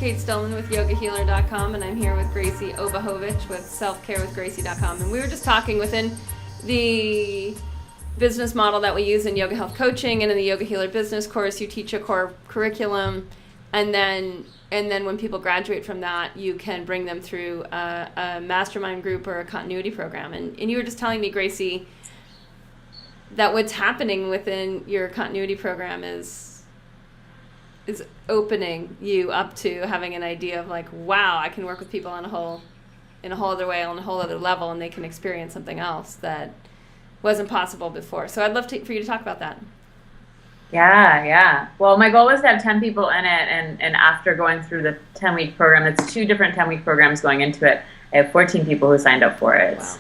Kate Stolman with yogahealer.com, and I'm here with Gracie Obahovich with selfcarewithgracie.com. And we were just talking within the business model that we use in Yoga Health Coaching and in the Yoga Healer Business Course. You teach a core curriculum, and then when people graduate from that, you can bring them through a mastermind group or a continuity program. And you were just telling me, Gracie, that what's happening within your continuity program is opening you up to having an idea of like, wow, I can work with people in a whole other way, on a whole other level, and they can experience something else that wasn't possible before. So I'd love for you to talk about that. Yeah. Well, my goal was to have 10 people in it, and after going through the 10-week program, it's 2 different 10-week programs going into it. I have 14 people who signed up for it. Wow.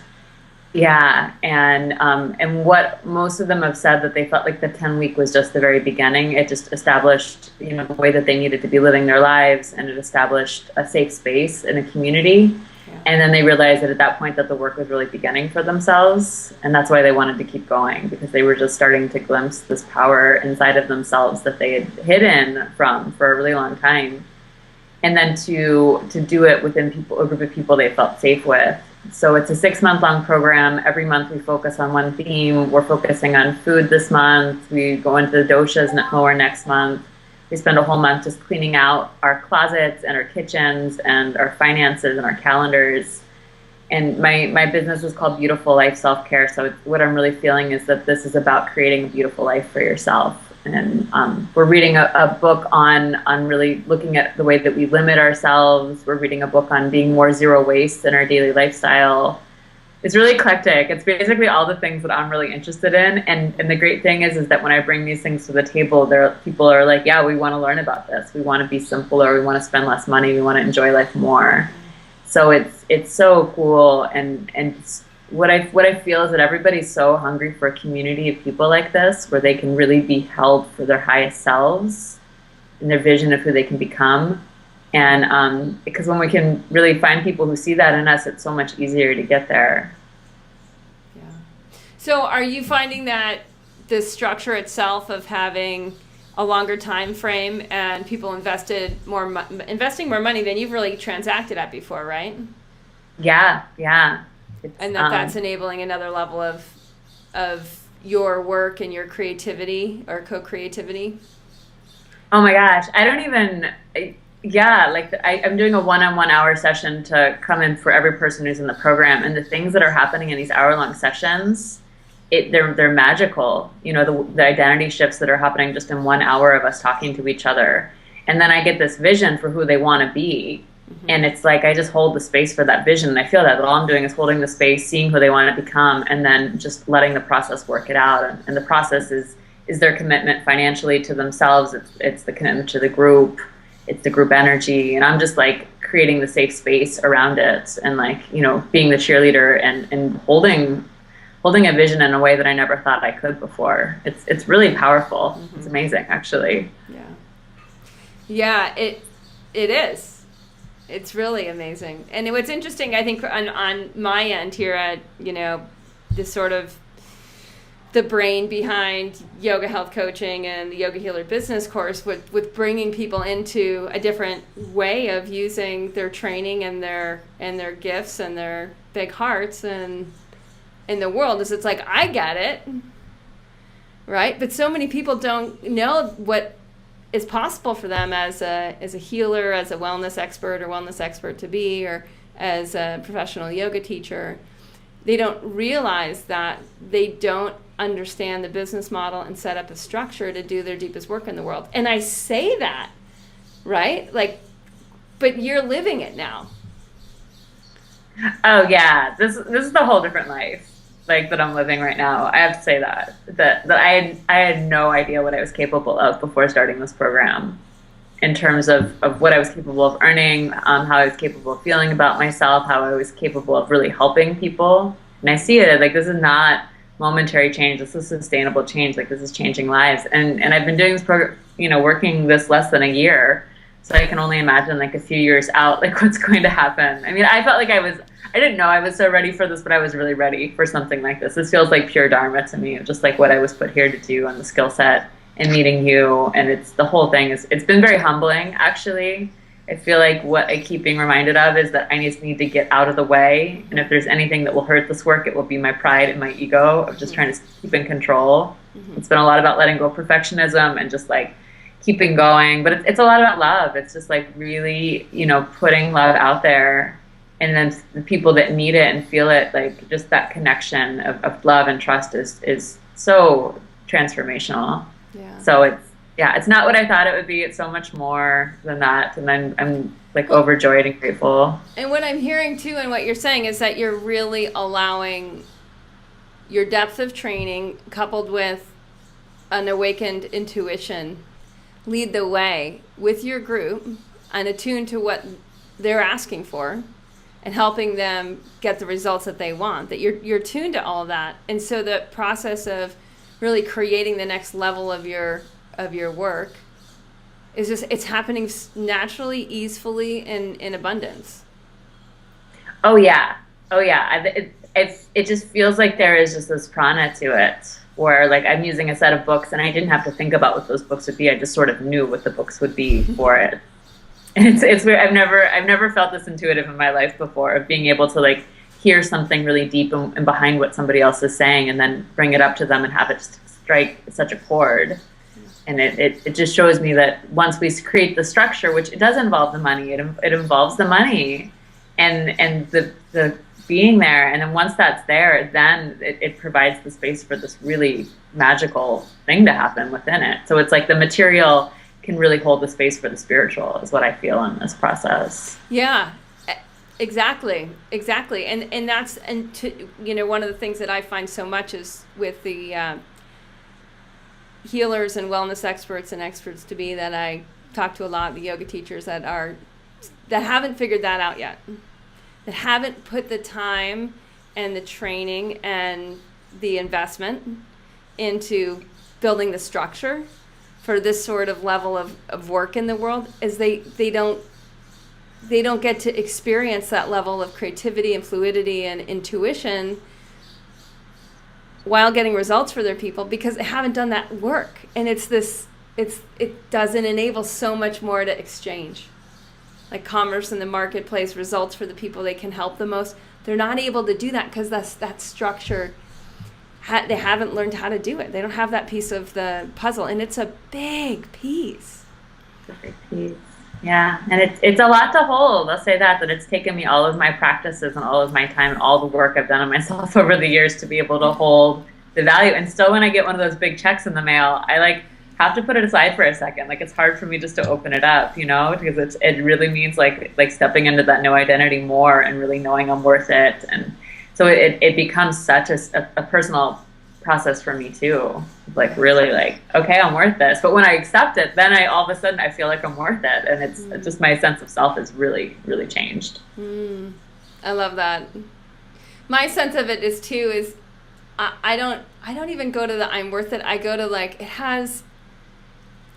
Yeah, and what most of them have said, that they felt like the 10-week was just the very beginning. It just established, the way that they needed to be living their lives, and it established a safe space in a community. Yeah. And then they realized that at that point that the work was really beginning for themselves, and that's why they wanted to keep going, because they were just starting to glimpse this power inside of themselves that they had hidden from for a really long time. And then to do it within a group of people they felt safe with. So it's a 6-month-long program. Every month we focus on one theme. We're focusing on food this month. We go into the doshas more next month. We spend a whole month just cleaning out our closets and our kitchens and our finances and our calendars. And my business is called Beautiful Life Self-Care. So what I'm really feeling is that this is about creating a beautiful life for yourself. And we're reading a book on really looking at the way that we limit ourselves. We're reading a book on being more zero waste in our daily lifestyle. It's really eclectic. It's basically all the things that I'm really interested in. And the great thing is that when I bring these things to the table, people are like, yeah, we want to learn about this. We want to be simpler. We want to spend less money. We want to enjoy life more. So it's so cool. And what I feel is that everybody's so hungry for a community of people like this, where they can really be held for their highest selves and their vision of who they can become. And because when we can really find people who see that in us, it's so much easier to get there. Yeah. So are you finding that the structure itself of having a longer time frame and people investing more money than you've really transacted at before, right? Yeah. And that's enabling another level of your work and your creativity or co-creativity? Oh my gosh, I'm doing a one-on-1 hour session to come in for every person who's in the program, and the things that are happening in these hour-long sessions, they're magical. The identity shifts that are happening just in 1 hour of us talking to each other. And then I get this vision for who they want to be. And it's like I just hold the space for that vision, and I feel that all I'm doing is holding the space, seeing who they want to become, and then just letting the process work it out. And the process is their commitment financially to themselves. It's the commitment to the group. It's the group energy, and I'm just like creating the safe space around it, and being the cheerleader and holding a vision in a way that I never thought I could before. It's really powerful. Mm-hmm. It's amazing, actually. Yeah, it is. It's really amazing. And what's interesting, I think, on my end here at, this sort of the brain behind yoga health coaching and the Yoga Healer Business Course with bringing people into a different way of using their training and their gifts and their big hearts and in the world, is it's like, I get it, right? But so many people don't know what is possible for them as a healer, as a wellness expert to be, or as a professional yoga teacher. They don't realize that they don't understand the business model and set up a structure to do their deepest work in the world. And I say that, right? But you're living it now. Oh yeah, this is the whole different life that I'm living right now. I have to say that I had no idea what I was capable of before starting this program, in terms of what I was capable of earning, how I was capable of feeling about myself, how I was capable of really helping people. And I see it this is not momentary change. This is sustainable change. This is changing lives. And I've been doing this program, working this less than a year. So I can only imagine a few years out, what's going to happen. I mean, I felt I didn't know I was so ready for this, but I was really ready for something like this. This feels like pure Dharma to me, just what I was put here to do, and the skill set and meeting you. And it's the whole thing it's been very humbling, actually. I feel like what I keep being reminded of is that I just need to get out of the way. And if there's anything that will hurt this work, it will be my pride and my ego of just trying to keep in control. It's been a lot about letting go of perfectionism and just like keeping going. But it's a lot about love. It's just like really, putting love out there. And then the people that need it and feel it, like just that connection of love and trust is so transformational. Yeah. So it's not what I thought it would be. It's so much more than that. And I'm like overjoyed and grateful. And what I'm hearing too, and what you're saying is that you're really allowing your depth of training coupled with an awakened intuition lead the way with your group and attuned to what they're asking for and helping them get the results that they want, that you're tuned to all of that. And so the process of really creating the next level of your work is just, it's happening naturally, easefully, in abundance. Oh yeah. It just feels like there is just this prana to it, where like I'm using a set of books and I didn't have to think about what those books would be. I just sort of knew what the books would be for it. And it's weird. I've never felt this intuitive in my life before, of being able to like hear something really deep and behind what somebody else is saying, and then bring it up to them and have it just strike such a chord. And it just shows me that once we create the structure, which it does involve the money, it involves the money and the being there. And then once that's there, then it provides the space for this really magical thing to happen within it. So it's like the material can really hold the space for the spiritual, is what I feel in this process. Yeah, exactly. And that's, one of the things that I find so much is with the healers and wellness experts and experts to be that I talk to a lot, the yoga teachers that haven't figured that out yet, that haven't put the time and the training and the investment into building the structure for this sort of level of work in the world, is they don't get to experience that level of creativity and fluidity and intuition while getting results for their people, because they haven't done that work. And it doesn't enable so much more to exchange. Like commerce in the marketplace, results for the people they can help the most. They're not able to do that because that structure, they haven't learned how to do it. They don't have that piece of the puzzle, and it's a big piece. It's a big piece. Yeah, and it's a lot to hold. I'll say that it's taken me all of my practices and all of my time and all the work I've done on myself over the years to be able to hold the value. And still, when I get one of those big checks in the mail, I like have to put it aside for a second. Like it's hard for me just to open it up, because it really means like stepping into that new identity more and really knowing I'm worth it. And so it becomes such a personal process for me too. Like really like, okay, I'm worth this. But when I accept it, then all of a sudden I feel like I'm worth it. And it's just my sense of self has really, really changed. I love that. My sense of it is I don't even go to the I'm worth it. I go to like,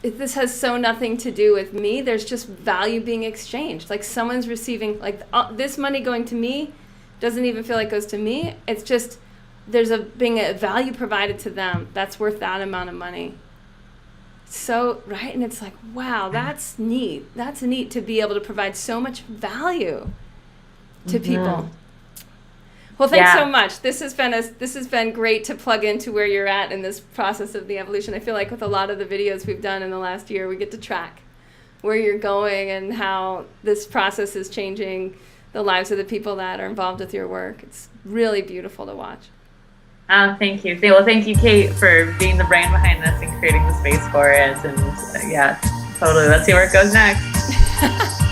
this has so nothing to do with me. There's just value being exchanged. Like someone's receiving, like this money going to me doesn't even feel like it goes to me. It's just, there's being a value provided to them that's worth that amount of money. So, right? And it's like, wow, that's neat. That's neat to be able to provide so much value to people. Well, thanks so much. This has been great to plug into where you're at in this process of the evolution. I feel like with a lot of the videos we've done in the last year, we get to track where you're going and how this process is changing the lives of the people that are involved with your work. It's really beautiful to watch. Thank you. Well, thank you, Kate, for being the brain behind this and creating the space for it. And yeah, totally. Let's see where it goes next.